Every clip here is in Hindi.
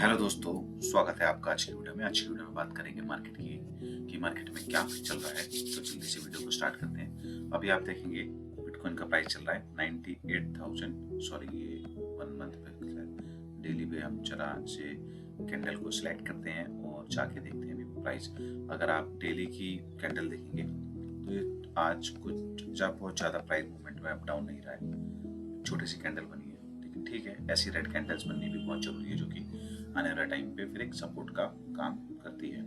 हेलो दोस्तों, स्वागत है आपका आज की वीडियो में। आज की वीडियो में बात करेंगे मार्केट की कि मार्केट में क्या चल रहा है। तो जल्दी से वीडियो को स्टार्ट करते हैं। अभी आप देखेंगे बिटकॉइन का प्राइस चल रहा है 98,000। सॉरी, ये 1 मंथ पे डेली पे हम जरा से कैंडल को सिलेक्ट करते हैं और जाके देखते हैं अभी प्राइस। अगर आप डेली की कैंडल देखेंगे तो ये आज कुछ बहुत ज़्यादा प्राइस मूवमेंट में अप डाउन नहीं रहा है। छोटी सी कैंडल बनी है, लेकिन ठीक है, ऐसी रेड कैंडल्स बननी भी बहुत जरूरी है जो कि आने वाले टाइम पे फिर एक सपोर्ट का काम करती है।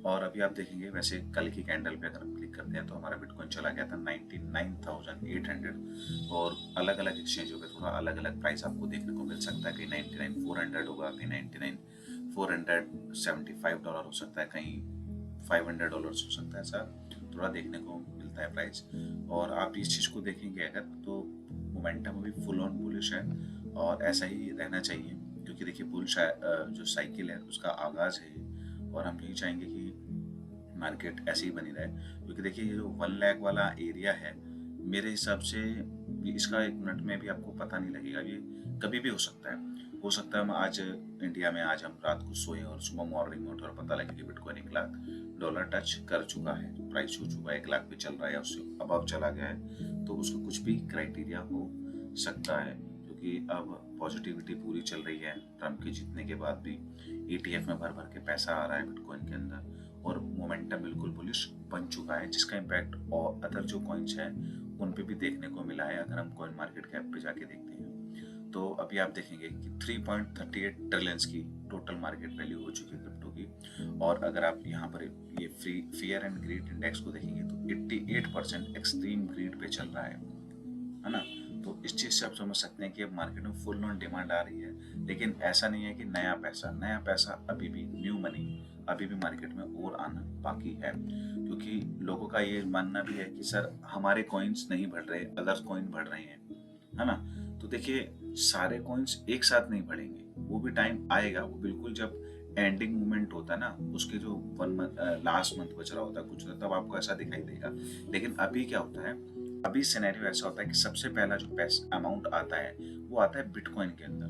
और अभी आप देखेंगे वैसे कल की कैंडल पे अगर हम क्लिक करते हैं तो हमारा बिटकॉइन चला गया था 99,800 और अलग अलग एक्सचेंजों पे थोड़ा अलग अलग प्राइस आपको देखने को मिल सकता है। कहीं 99,400 होगा, कहीं 99,475 डॉलर हो सकता है, कहीं $500 हो सकता है। ऐसा थोड़ा देखने को मिलता है प्राइस। और आप इस चीज़ को देखेंगे अगर तो मोमेंटम अभी फुल ऑन बुलिश है और ऐसा ही रहना चाहिए, क्योंकि देखिए बुल जो साइकिल है उसका आगाज है और हम यही चाहेंगे कि मार्केट ऐसे ही बनी रहे। क्योंकि देखिए ये जो 1 लाख वाला एरिया है, मेरे हिसाब से इसका 1 मिनट में भी आपको पता नहीं लगेगा। ये कभी भी हो सकता है। हो सकता है हम आज इंडिया में आज हम रात को सोए और सुबह मॉर्निंग में उठे और पता लगे कि बिटकॉइन $1 लाख टच कर चुका है, प्राइस छू चुका है, 1 लाख पे चल रहा है या उससे अबव चला गया है, तो उसका कुछ भी क्राइटेरिया हो सकता है। क्योंकि अब पॉजिटिविटी पूरी चल रही है, ट्रम्प के जीतने के बाद भी ETF में भर भर के पैसा आ रहा है बिटकॉइन के अंदर और मोमेंटम बिल्कुल बुलिश बन चुका है, जिसका इम्पैक्ट और अदर जो कॉइन्स हैं उन पे भी देखने को मिला है। अगर हम कॉइन मार्केट कैप पे जाके देखते हैं तो अभी आप देखेंगे कि 3.38 ट्रिलियन की टोटल मार्केट वैल्यू हो चुकी है क्रिप्टो की। और अगर आप यहाँ पर ये फियर एंड ग्रीड इंडेक्स को देखेंगे तो 88% एक्सट्रीम ग्रीड पे चल रहा है ना। तो इस चीज से आप समझ सकते हैं कि अब मार्केट में फुल ऑन डिमांड आ रही है। लेकिन ऐसा नहीं है कि नया पैसा अभी भी न्यू मनी अभी भी मार्केट में और आना बाकी है। क्योंकि लोगों का ये मानना भी है कि सर हमारे कॉइन्स नहीं बढ़ रहे, अदर कॉइन बढ़ रहे हैं, है ना। तो देखिए सारे कॉइन्स एक साथ नहीं बढ़ेंगे, वो भी टाइम आएगा। वो बिल्कुल जब एंडिंग मोमेंट होता है ना, उसके जो लास्ट मंथ बच रहा होता है कुछ, तब आपको ऐसा दिखाई देगा। लेकिन अभी क्या होता है, अभी सिनेरियो ऐसा होता है कि सबसे पहला जो पैसा अमाउंट आता है वो आता है बिटकॉइन के अंदर।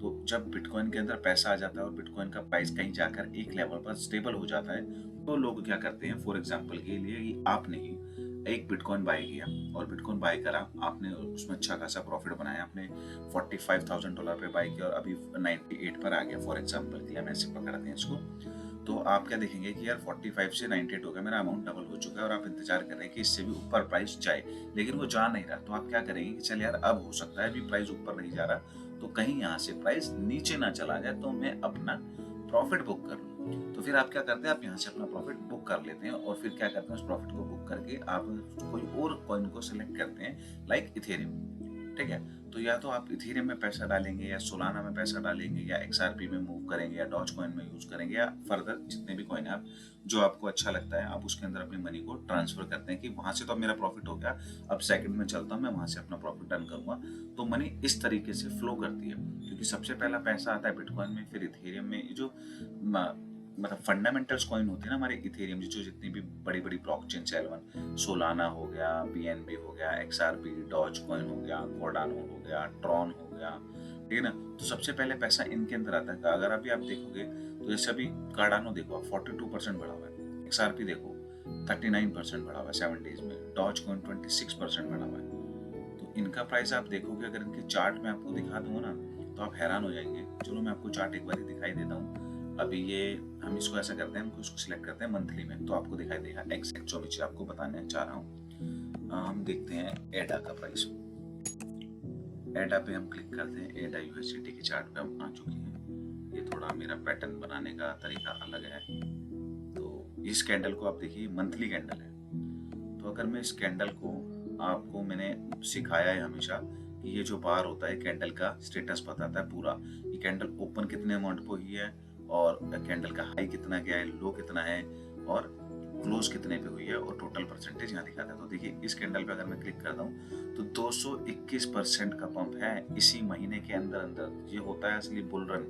तो जब बिटकॉइन के अंदर पैसा आ जाता है और बिटकॉइन का प्राइस कहीं जाकर एक लेवल पर स्टेबल हो जाता है, तो लोग क्या करते हैं, फॉर एग्जांपल के लिए कि आपने ही एक बिटकॉइन बाय किया और बिटकॉइन बाय करा, आपने उसमें अच्छा खासा प्रॉफिट बनाया, आपने $45,000 पे बाय किया और अभी 98 पर आ गया, फॉर एग्जांपल के लिए हम ऐसे पकड़ते हैं इसको। तो आप क्या देखेंगे कि यार 45 से 98 हो गया, मेरा अमाउंट डबल हो चुका है और आप इंतजार कर रहे हैं कि इससे भी ऊपर प्राइस जाए, लेकिन वो जा नहीं रहा। तो आप क्या करेंगे कि चल यार अब हो सकता है अभी प्राइस ऊपर नहीं जा रहा, तो कहीं यहाँ से प्राइस नीचे ना चला जाए तो मैं अपना प्रॉफिट बुक कर लूँ। तो फिर आप क्या करते हैं, आप यहाँ से अपना प्रॉफिट बुक कर लेते हैं और फिर क्या करते हैं, उस प्रॉफिट को बुक करके आप कोई और कॉइन को सिलेक्ट करते हैं, लाइक इथेरियम। ठीक है, तो या तो आप इथेरियम में पैसा डालेंगे या सोलाना में पैसा डालेंगे या XRP में मूव करेंगे या डॉज कॉइन में यूज करेंगे या फर्दर जितने भी कॉइन आप जो आपको अच्छा लगता है आप उसके अंदर अपनी मनी को ट्रांसफर करते हैं कि वहां से तो अब मेरा प्रॉफिट हो गया, अब सेकंड में चलता हूँ, मैं वहां से अपना प्रॉफिट अर्न करूंगा। तो मनी इस तरीके से फ्लो करती है, क्योंकि सबसे पहला पैसा आता है बिटकॉइन में, फिर इथेरियम में। जो मतलब फंडामेंटल्स कॉइन होते हैं ना हमारे इथेरियम, जो जितनी भी बड़ी बड़ी ब्लॉकचेन, L1 सोलाना हो गया, BNB हो गया, XRP, डॉज कॉइन हो गया, कार्डानो हो गया, ट्रॉन हो गया, ठीक है ना। तो सबसे पहले पैसा इनके अंदर आता है। अगर अभी आप देखोगे तो जैसे अभी कार्डानो देखो आप 42% बढ़ा हुआ है, XRP देखो 39% बढ़ा हुआ है 7 डेज में, डॉज कॉइन 26% बढ़ा हुआ है। तो इनका प्राइस आप देखोगे, अगर इनके चार्ट में आपको दिखा दूंगा ना तो आप हैरान हो जाएंगे। चलो मैं आपको चार्ट एक बार दिखाई देता हूँ। अभी ये हम इसको ऐसा करते हैं, हम इसको सिलेक्ट करते हैं मंथली में, तो आपको दिखाई देगा एग्जैक्ट जो भी आपको बताने चाह रहा हूँ। हम देखते हैं एडा का प्राइस। एडा पे हम क्लिक करते हैं, एडा USDT के चार्ट पे हम आ चुके हैं। ये थोड़ा मेरा पैटर्न बनाने का तरीका अलग है। तो इस कैंडल को आप देखिए, मंथली कैंडल है। तो अगर मैं इस कैंडल को, आपको मैंने सिखाया है हमेशा कि ये जो बार होता है कैंडल का स्टेटस बताता है पूरा, ये कैंडल ओपन कितने अमाउंट पे हुई है और कैंडल का हाई कितना गया है, लो कितना है और क्लोज कितने पे हुई है और टोटल परसेंटेज यहाँ दिखाता है। तो देखिए इस कैंडल पे अगर मैं क्लिक करता हूँ तो 221% का पंप है इसी महीने के अंदर अंदर। ये होता है असली बुल रन।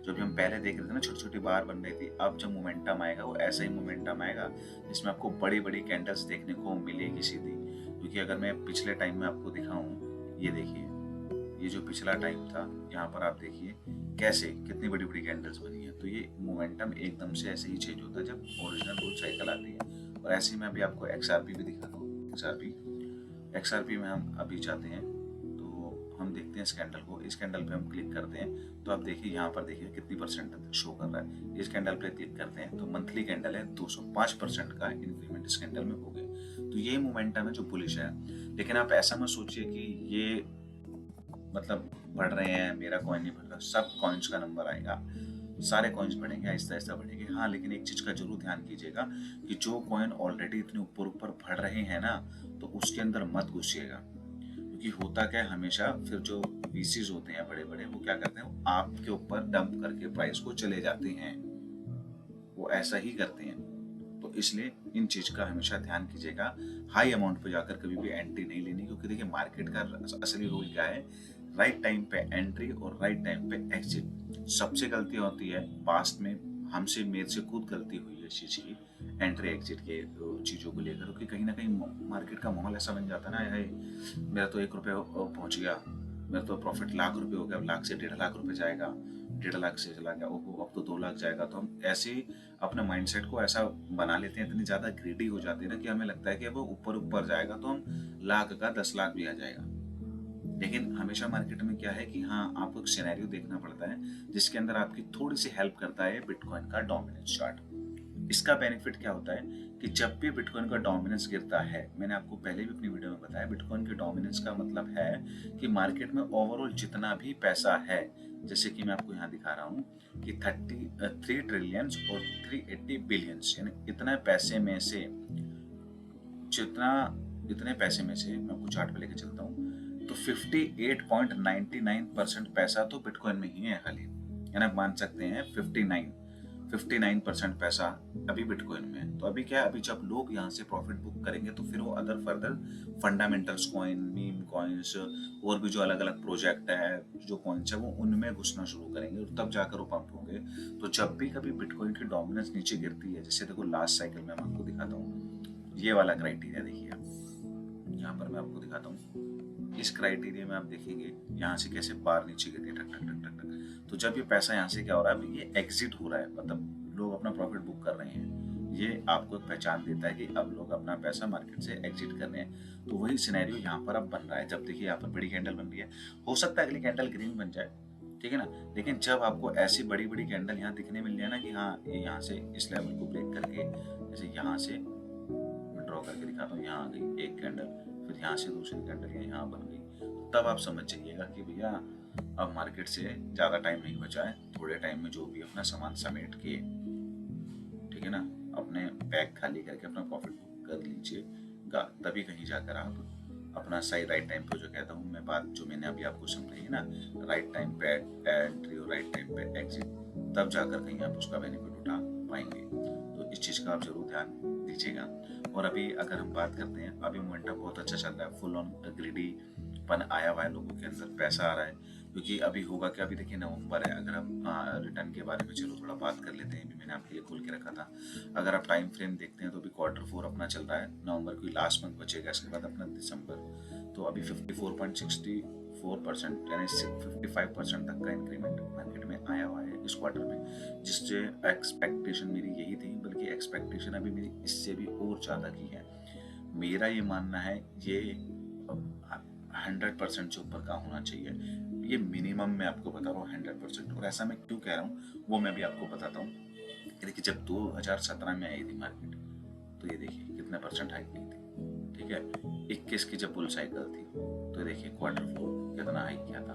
जो भी हम पहले देख रहे थे ना, छोटी छोटी बार बन रही थी, अब जब मोमेंटम आएगा वो ऐसा ही मोमेंटम आएगा जिसमें आपको बड़ी बड़ी कैंडल्स देखने को मिलेगी सीधी। क्योंकि अगर मैं पिछले टाइम में आपको दिखाऊं, ये देखिए ये जो पिछला टाइम था, यहाँ पर आप देखिए कैसे कितनी बड़ी बड़ी कैंडल्स बनी है। तो ये मोमेंटम एकदम से ऐसे ही चेंज होता है जब ओरिजिनल बुल साइकिल आती है। और ऐसे ही मैं अभी आपको XRP भी दिखाता हूँ। XRP में हम अभी जाते हैं तो हम देखते हैं इस कैंडल को। इस कैंडल पे हम क्लिक करते हैं तो आप देखिए यहाँ पर देखिए कितनी परसेंट शो कर रहा है। इस कैंडल पे क्लिक करते हैं तो मंथली कैंडल है, 205% का इंक्रीमेंट इस कैंडल में हो गया। तो ये मोमेंटम है जो बुलिश है। लेकिन आप ऐसा मत सोचिए कि ये मतलब बढ़ रहे हैं, मेरा कॉइन नहीं बढ़ रहा। सब कॉइन्स का नंबर आएगा, सारे कॉइन्स बढ़ेंगे, आहिस्ता आहिस्ता बढ़ेंगे। हाँ, लेकिन एक चीज का जरूर ध्यान कीजिएगा कि जो कॉइन ऑलरेडी इतने ऊपर ऊपर बढ़ रहे हैं ना, तो उसके अंदर मत घुसिएगा। क्योंकि होता क्या है, हमेशा फिर जो VCs होते हैं बड़े बड़े, वो क्या करते हैं, वो आपके ऊपर डंप करके प्राइस को चले जाते हैं। वो ऐसा ही करते हैं। तो इसलिए इन चीज का हमेशा ध्यान कीजिएगा। हाई अमाउंट पे जाकर कभी भी एंट्री नहीं लेनी, क्योंकि देखिए मार्केट का असली रूल क्या है, राइट टाइम पे एंट्री और राइट टाइम पे एग्जिट। सबसे गलती होती है पास्ट में, हमसे मेरे से खुद गलती हुई है इस चीज की, एंट्री एग्जिट के चीजों को लेकर। क्योंकि कहीं ना कहीं मार्केट का माहौल ऐसा बन जाता है ना, है मेरा तो 1 रुपये पहुंच गया, मेरा तो प्रॉफिट लाख रुपए हो गया, लाख से 1.5 लाख रुपए जाएगा, 1.5 लाख से चला गया, ओहो अब तो 2 लाख जाएगा। तो हम ऐसे ही अपने माइंडसेट को ऐसा बना लेते हैं, इतनी ज्यादा ग्रीडी हो जाती है ना कि हमें लगता है कि अब वो ऊपर ऊपर जाएगा तो हम लाख का 10 लाख भी आ जाएगा। लेकिन हमेशा मार्केट में क्या है कि हाँ, आपको एक सिनेरियो देखना पड़ता है जिसके अंदर आपकी थोड़ी सी हेल्प करता है बिटकॉइन का डोमिनेंस चार्ट। इसका बेनिफिट क्या होता है कि जब भी बिटकॉइन का डोमिनेंस गिरता है, मैंने आपको पहले भी अपनी वीडियो में बताया, बिटकॉइन के डोमिनेंस का मतलब है कि मार्केट में ओवरऑल जितना भी पैसा है, जैसे कि मैं आपको यहाँ दिखा रहा हूँ कि 3 ट्रिलियन और 380 बिलियन, यानी इतने पैसे में से मैं आपको चार्ट पे लेके चलता हूँ, तो 58.99% पैसा तो बिटकॉइन में ही है खाली। यानी आप मान सकते हैं 59% पैसा अभी बिटकॉइन में है। तो अभी क्या है, अभी जब लोग यहाँ से प्रॉफिट बुक करेंगे तो फिर वो other further fundamentals coin, meme coins और भी जो अलग अलग प्रोजेक्ट है, जो कॉइन्स है, वो उनमें घुसना शुरू करेंगे और तब जाकर वो पंप होंगे। तो जब भी कभी बिटकॉइन की डोमिनेंस नीचे गिरती है, जैसे देखो लास्ट साइकिल में मैं आपको दिखाता हूँ, ये वाला क्राइटेरिया देखिए, यहाँ पर मैं आपको दिखाता हूँ। इस क्राइटेरिया में आप देखेंगे यहाँ से कैसे बार नीचे गिरती है, ठक ठक ठक ठक ठक। तो जब ये पैसा यहाँ से क्या हो रहा है, ये एग्जिट हो रहा है, मतलब लोग अपना प्रॉफिट बुक कर रहे हैं। ये आपको एक पहचान देता है कि अब लोग अपना पैसा मार्केट से एग्जिट कर रहे हैं। तो वही सिनेरियो यहाँ पर अब बन रहा है। जब देखिए यहाँ पर बड़ी कैंडल बन रही है, हो सकता है अगली कैंडल ग्रीन बन जाए, ठीक है ना। लेकिन जब आपको ऐसी बड़ी बड़ी कैंडल यहाँ दिखने मिल जाए ना कि हाँ, ये यहाँ से इस लेवल को ब्रेक करके, जैसे यहाँ से मैं ड्रॉ करके दिखाता हूँ, यहाँ आ गई एक कैंडल, फिर यहाँ से दूसरी कैंडल यहाँ बन गई, तब आप समझ जाइएगा कि भैया अब मार्केट से ज़्यादा टाइम नहीं बचा है। थोड़े टाइम में जो भी अपना सामान समेट के, ठीक है ना, अपने बैग खाली करके अपना प्रॉफिट बुक कर लीजिएगा, तभी कहीं जाकर आप अपना सही राइट टाइम पे, जो कहता हूँ मैं बात, जो मैंने अभी आपको समझाई ना, राइट टाइम पे एंट्री और राइट टाइम पे एग्जिट, तब जाकर कहीं आप उसका बेनिफिट उठा पाएंगे। तो इस चीज़ का आप जरूर ध्यान दीजिएगा। और अभी अगर हम बात करते हैं, अभी मोमेंटम बहुत अच्छा चल रहा है, फुल ऑन ग्रीडी पन आया हुआ है, लोगों के अंदर पैसा आ रहा है। क्योंकि अभी होगा क्या, अभी देखिए नवंबर है, अगर हम रिटर्न के बारे में चलो थोड़ा बात कर लेते हैं, भी मैंने आपके लिए खोल के रखा था। अगर आप टाइम फ्रेम देखते हैं तो अभी Q4 अपना चल रहा है, नवंबर की लास्ट मंथ बचेगा, इसके बाद अपना दिसंबर। तो अभी 54.64% यानी 55% तक का इंक्रीमेंट मार्केट में आया हुआ है इस क्वार्टर में, जिससे एक्सपेक्टेशन मेरी यही थी, बल्कि एक्सपेक्टेशन अभी मेरी इससे भी और ज़्यादा की है। मेरा ये मानना है ये 100% से ऊपर का होना चाहिए। ये मिनिमम मैं आपको बता रहा हूँ 100%। और ऐसा मैं क्यों कह रहा हूँ वो मैं भी आपको बताता हूँ। देखिए जब 2017 में आई थी मार्केट, तो ये देखिए कितने परसेंट हाइक की थी, ठीक है। 21 की जब बुल साइकिल थी, तो देखिए Q4 कितना हाइक किया था,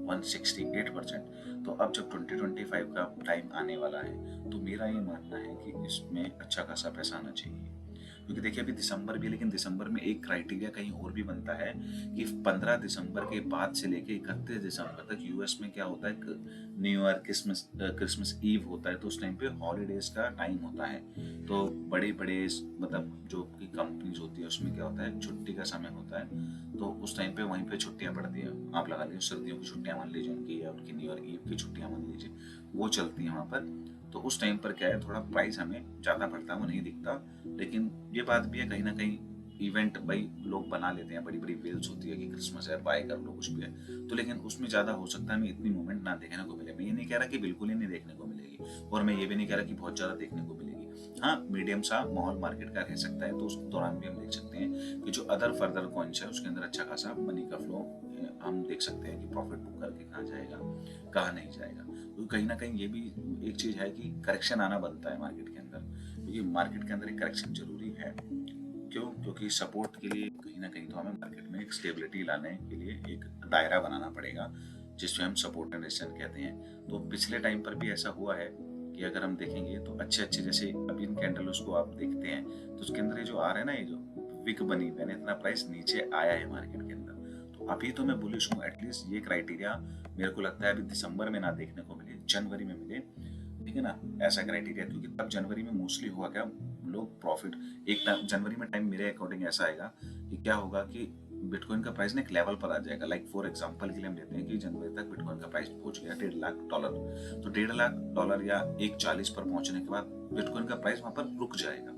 168%। तो अब जब 2025 का टाइम आने वाला है, तो मेरा ये मानना है कि इसमें अच्छा खासा पैसा आना चाहिए। क्योंकि देखिए अभी दिसंबर भी, लेकिन दिसंबर में एक क्राइटेरिया कहीं और भी बनता है कि 15 दिसंबर के बाद से लेके 31 दिसंबर तक यूएस में क्या होता है, न्यू ईयर, क्रिसमस ईव होता है। तो उस टाइम पे हॉलीडेज का टाइम होता है। तो बड़े बड़े मतलब जो की कंपनीज होती है उसमें क्या होता है, छुट्टी का समय होता है। तो उस टाइम पे वहीं पे छुट्टियां पड़ती है, आप लगा लीजिए सर्दियों की छुट्टियां मान लीजिए उनकी, या उनकी न्यू ईयर ईव की छुट्टियां मान लीजिए, वो चलती है वहाँ पर। तो उस टाइम पर क्या है, थोड़ा प्राइस हमें ज़्यादा पड़ता है, वो नहीं दिखता। लेकिन ये बात भी है कहीं ना कहीं इवेंट भाई लोग बना लेते हैं, बड़ी बड़ी वेल्स होती है कि क्रिसमस है, बाय कर लो, कुछ भी है, तो लेकिन उसमें ज़्यादा हो सकता है हमें इतनी मूवमेंट ना देखने को मिले। मैं ये नहीं कह रहा कि बिल्कुल ही नहीं देखने को मिलेगी, और मैं ये भी नहीं कह रहा कि बहुत ज़्यादा देखने को मिलेगी। हाँ, मीडियम सा माहौल मार्केट का रह सकता है, तो उस दौरान भी हम देख सकते हैं कि जो अदर फर्दर कॉइन्स है उसके अंदर अच्छा खासा मनी का फ्लो हम देख सकते हैं कि प्रॉफिट बुक करके कहाँ जाएगा, कहाँ नहीं जाएगा। तो कहीं ना कहीं ये भी एक चीज़ है कि करेक्शन आना बनता है मार्केट के अंदर, क्योंकि मार्केट के अंदर एक करेक्शन जरूरी है। क्यों? क्योंकि सपोर्ट के लिए कहीं ना कहीं तो हमें मार्केट में एक स्टेबिलिटी लाने के लिए एक दायरा बनाना पड़ेगा, जिसमें हम सपोर्ट एंड रेजिस्टेंस कहते हैं। तो पिछले टाइम पर भी ऐसा हुआ है कि अगर हम देखेंगे तो अच्छे अच्छे, जैसे अभी इन कैंडल्स को आप देखते हैं तो उसके अंदर ये जो आ रहा है ना, ये जो विक बनी हुई है, इतना प्राइस नीचे आया है मार्केट के अंदर। तो अभी तो मैं बुलिश हूँ, एटलीस्ट ये क्राइटेरिया मेरे को लगता है अभी दिसंबर में ना देखने को मिले, जनवरी में मिले, ठीक है ना, ऐसा क्राइटेरिया। क्योंकि तब जनवरी में मोस्टली हुआ क्या, लोग प्रॉफिट, एक टाइम जनवरी में टाइम मेरे अकॉर्डिंग ऐसा आएगा कि क्या होगा कि बिटकॉइन का प्राइस ना एक लेवल पर आ जाएगा। लाइक फॉर एग्जांपल के लिए हम लेते हैं कि जनवरी तक बिटकॉइन का प्राइस पहुंच गया $1.5 लाख, तो $1.5 लाख या 1.40 पर पहुंचने के बाद बिटकॉइन का प्राइस वहां पर रुक जाएगा,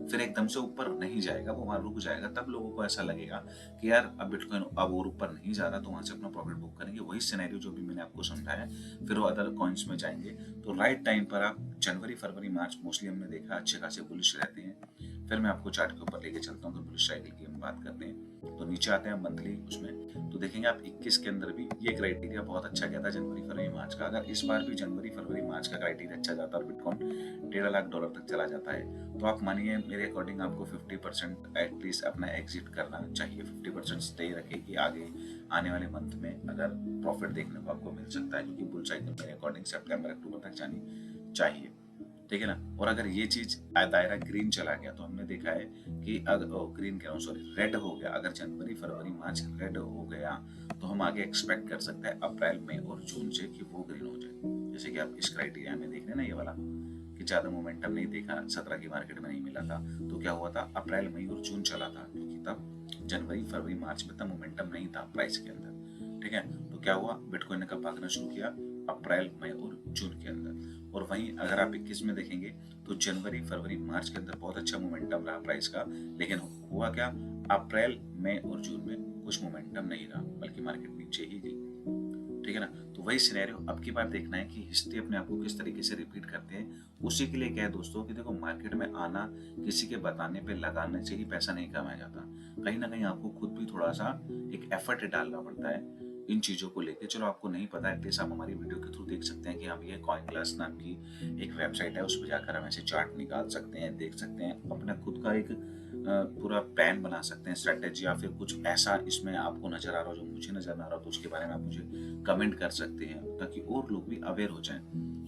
फिर एकदम से ऊपर नहीं जाएगा, वो वहां रुक जाएगा। तब लोगों को ऐसा लगेगा कि यार अब बिटकॉइन अब और ऊपर नहीं जा रहा, तो वहां से अपना प्रॉफिट बुक करेंगे। वही सिनेरियो जो भी मैंने आपको समझाया, फिर वो अदर कॉइन्स में जाएंगे। तो राइट टाइम पर आप जनवरी फरवरी मार्च मोस्टली हमने देखा अच्छे खासे बुलिश रहते हैं। फिर मैं आपको चार्ट के ऊपर लेके चलता हूँ, तो बुलिश साइकिल की हम बात करते हैं। तो नीचे आते हैं मंथली उसमें, तो देखेंगे आप 21 के अंदर भी ये क्राइटेरिया बहुत अच्छा गया था जनवरी फरवरी मार्च का। अगर इस बार भी जनवरी फरवरी मार्च का क्राइटेरिया अच्छा जाता और बिटकॉइन $1.5 लाख तक चला जाता है, तो आप मानिए मेरे अकॉर्डिंग आपको 50% एटलीस्ट अपना एग्जिट करना चाहिए। 50% स्टे रखे कि आगे आने वाले मंथ में अगर प्रॉफिट देखने को आपको मिल सकता है, क्योंकि बुल साइकिल मेरे अकॉर्डिंग सितंबर अक्टूबर तक जानी चाहिए, ठीक है ना। और अगर ये चीज दायरा ग्रीन चला गया, तो हमने देखा है कि अगर ग्रीन कह रहा हूँ, सॉरी, रेड हो गया, अगर जनवरी फरवरी मार्च रेड हो गया, तो हम आगे एक्सपेक्ट कर सकते हैं अप्रैल मई और जून से कि वो ग्रीन हो जाए। जैसे कि आप इस क्राइटेरिया में देख रहे हैं ना, ये वाला कि ज्यादा मोमेंटम नहीं देखा, 17 की मार्केट में नहीं मिला था, तो क्या हुआ था, अप्रैल मई और जून चला था, क्योंकि तब जनवरी फरवरी मार्च में तब मोमेंटम नहीं था प्राइस के अंदर, ठीक है। तो क्या हुआ, बिटकॉइन ने कब भागना शुरू किया, अप्रैल मई और जून के अंदर। और वहीं अगर आप 21 में देखेंगे तो जनवरी फरवरी मार्च के अंदर बहुत अच्छा मोमेंटम रहा प्राइस का, लेकिन हुआ क्या, अप्रैल मई और जून में कुछ मोमेंटम नहीं रहा, बल्कि मार्केट नीचे ही गई, ठीक है ना। तो वही सिनेरियो अब की बार देखना है कि हिस्ट्री अपने आप को किस तरीके से रिपीट करते हैं। उसी के लिए क्या है दोस्तों कि देखो, मार्केट में आना किसी के बताने पे लगाने से ही पैसा नहीं कमाया जाता, कहीं ना कहीं आपको खुद भी थोड़ा सा एक एफर्ट डालना पड़ता है इन चीज़ों को लेके। चलो आपको नहीं पता, एटलीस्ट आप हमारी वीडियो के थ्रू देख सकते हैं कि हम ये कॉइन क्लास नाम की एक वेबसाइट है, उस पर जाकर हम ऐसे चार्ट निकाल सकते हैं, देख सकते हैं, अपना खुद का एक पूरा प्लान बना सकते हैं, स्ट्रेटेजी, या फिर कुछ ऐसा इसमें आपको नजर आ रहा हो जो मुझे नजर ना आ रहा हो, तो उसके बारे में आप मुझे कमेंट कर सकते हैं, ताकि और लोग भी अवेयर हो जाएं।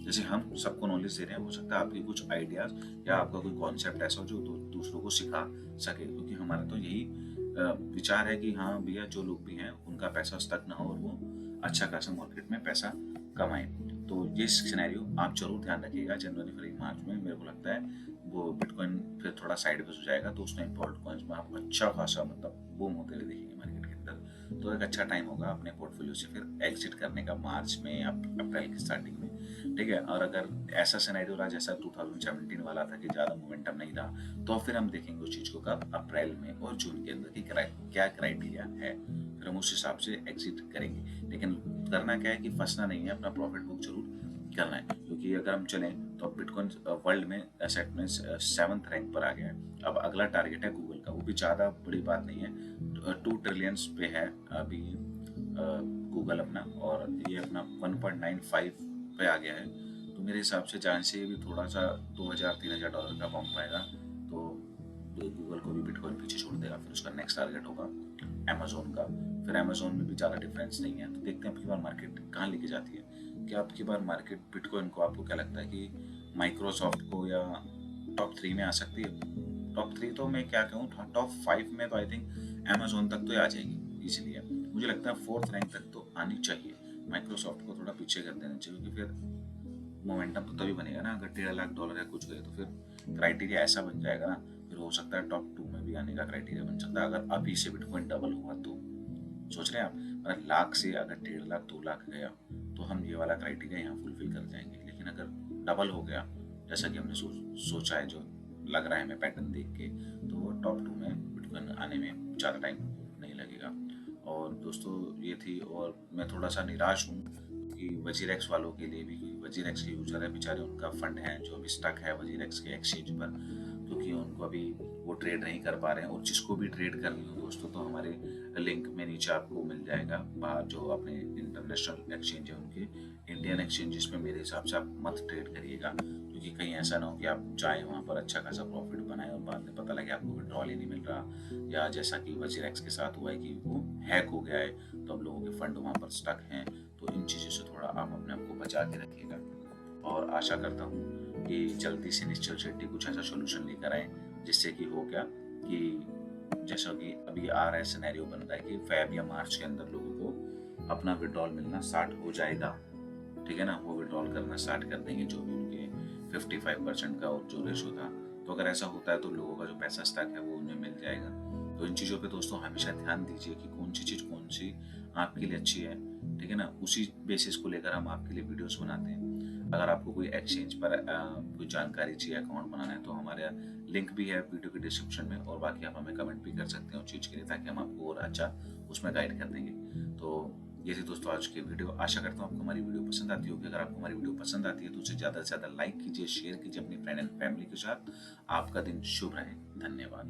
जैसे हम सबको नॉलेज दे रहे हैं, हो सकता है आपके कुछ आइडियाज या आपका कोई कॉन्सेप्ट ऐसा हो जो दूसरों को सिखा सके, क्योंकि हमारा तो यही विचार है कि हाँ भैया, जो लोग भी हैं उनका पैसा स्टक ना हो और वो अच्छा खासा मार्केट में पैसा कमाएं। तो ये सिनेरियो आप जरूर ध्यान रखिएगा। जनवरी फरवरी मार्च में मेरे को लगता है वो बिटकॉइन फिर थोड़ा साइडवेज हो जाएगा, तो उस टाइम पोर्ट कॉइन्स में आप अच्छा खासा मतलब बूम होते हुए देखेंगे मार्केट के अंदर। तो एक अच्छा टाइम होगा अपने पोर्टफोलियो से फिर एग्जिट करने का, मार्च में या अप्रैल की स्टार्टिंग में, ठीक है। और अगर ऐसा सिनेरियो रहा जैसा 2017 वाला था कि ज़्यादा मोमेंटम नहीं रहा, तो फिर हम देखेंगे उस चीज़ को कब, अप्रैल में और जून के अंदर की क्या क्राइटेरिया है, फिर हम उस हिसाब से एग्जिट करेंगे। लेकिन करना क्या है कि फंसना नहीं है, अपना प्रॉफिट बुक जरूर करना है, क्योंकि अगर हम चलें तो बिटकॉइन वर्ल्ड में एसेट में 7th रैंक पर आ गया है। अब अगला टारगेट है गूगल का, वो भी ज़्यादा बड़ी बात नहीं है, 2 ट्रिलियन पे है अभी गूगल अपना, और ये अपना 1.95 पे आ गया है। तो मेरे हिसाब से जहाँ से भी थोड़ा सा $2,000-3,000 का पंप आएगा, तो गूगल को भी बिटकॉइन पीछे छोड़ देगा। फिर उसका नेक्स्ट टारगेट होगा अमेजोन का, फिर अमेजोन में भी ज़्यादा डिफरेंस नहीं है। तो देखते हैं आपकी बार मार्केट कहाँ लेके जाती है। क्या आपकी बार मार्केट बिटकॉइन को, आपको क्या लगता है कि माइक्रोसॉफ्ट को या टॉप 3 में आ सकती है? टॉप 3 तो मैं क्या कहूँ, टॉप 5 में तो आई थिंक अमेजोन तक तो आ जाएगी इजीली। मुझे लगता है 4th रैंक तक तो आनी चाहिए। माइक्रोसॉफ्ट को थोड़ा पीछे कर देना चाहिए, क्योंकि फिर मोमेंटम तो तभी बनेगा ना, अगर $1.5 लाख या कुछ गए तो फिर क्राइटेरिया ऐसा बन जाएगा ना, फिर हो सकता है टॉप 2 में भी आने का क्राइटेरिया बन सकता है, अगर अभी से बिटकॉइन डबल हुआ तो। सोच रहे हैं आप, अगर लाख से अगर 1.5 लाख 2 लाख गया, तो हम ये वाला क्राइटेरिया यहाँ फुलफिल कर जाएंगे। लेकिन अगर डबल हो गया, जैसा कि हमने सोचा है, जो लग रहा है हमें पैटर्न देख के, तो वो टॉप 2 में बिटकॉइन टोकन आने में ज़्यादा टाइम नहीं लगेगा। और दोस्तों ये थी, और मैं थोड़ा सा निराश हूँ कि वजीरेक्स वालों के लिए भी, क्योंकि वजीरेक्स के यूजर है बेचारे, उनका फंड है जो अभी स्टक है वजीरेक्स के एक्सचेंज पर, क्योंकि उनको अभी वो ट्रेड नहीं कर पा रहे हैं। और जिसको भी ट्रेड करनी हो दोस्तों, तो हमारे लिंक में नीचे आपको मिल जाएगा, बाहर जो अपने इंटरनेशनल एक्सचेंज है उनके, इंडियन एक्सचेंजेस में मेरे हिसाब से आप मत ट्रेड करिएगा, क्योंकि कहीं ऐसा ना हो कि आप जाएँ वहाँ पर अच्छा खासा प्रॉफिट बनाएं और बाद में पता लगे आपको विड्रॉल ही नहीं मिल रहा, या जैसा कि वजीरेक्स के साथ हुआ है कि वो हैक हो गया है, तो अब लोगों के फंड वहाँ पर स्टक हैं। तो इन चीज़ों से थोड़ा आप अपने आप को बचा के रखिएगा, और आशा करता हूँ कि जल्दी से निश्चल शेट्टी कुछ ऐसा सोल्यूशन लेकर आए, जिससे कि हो क्या कि जैसा कि अभी आ रहा है सिनेरियो बन रहा है कि फेब या मार्च के अंदर लोगों को अपना विड्रॉल मिलना स्टार्ट हो जाएगा, ठीक है ना, वो विड्रॉल करना स्टार्ट कर देंगे जो भी उनके 55% का और जो रेशो था। तो अगर ऐसा होता है तो लोगों का जो पैसा स्टक है वो उन्हें मिल जाएगा। तो इन चीज़ों पे दोस्तों हमेशा ध्यान दीजिए कि कौन सी चीज़ कौन सी आपके लिए अच्छी है, ठीक है ना, उसी बेसिस को लेकर हम आपके लिए वीडियोस बनाते हैं। अगर आपको कोई एक्सचेंज पर कोई जानकारी चाहिए, अकाउंट बनाना है, तो हमारा लिंक भी है वीडियो के डिस्क्रिप्शन में, और बाकी आप हमें कमेंट भी कर सकते हैं उस चीज़ के लिए, ताकि हम आपको और अच्छा उसमें गाइड कर देंगे। तो ये थी दोस्तों आज की वीडियो। आशा करता हूँ आपको हमारी वीडियो पसंद आती होगी। अगर आपको हमारी वीडियो पसंद आती है तो उसे ज़्यादा से ज़्यादा लाइक कीजिए, शेयर कीजिए अपनी फ्रेंड एंड फैमिली के साथ। आपका दिन शुभ रहे। धन्यवाद।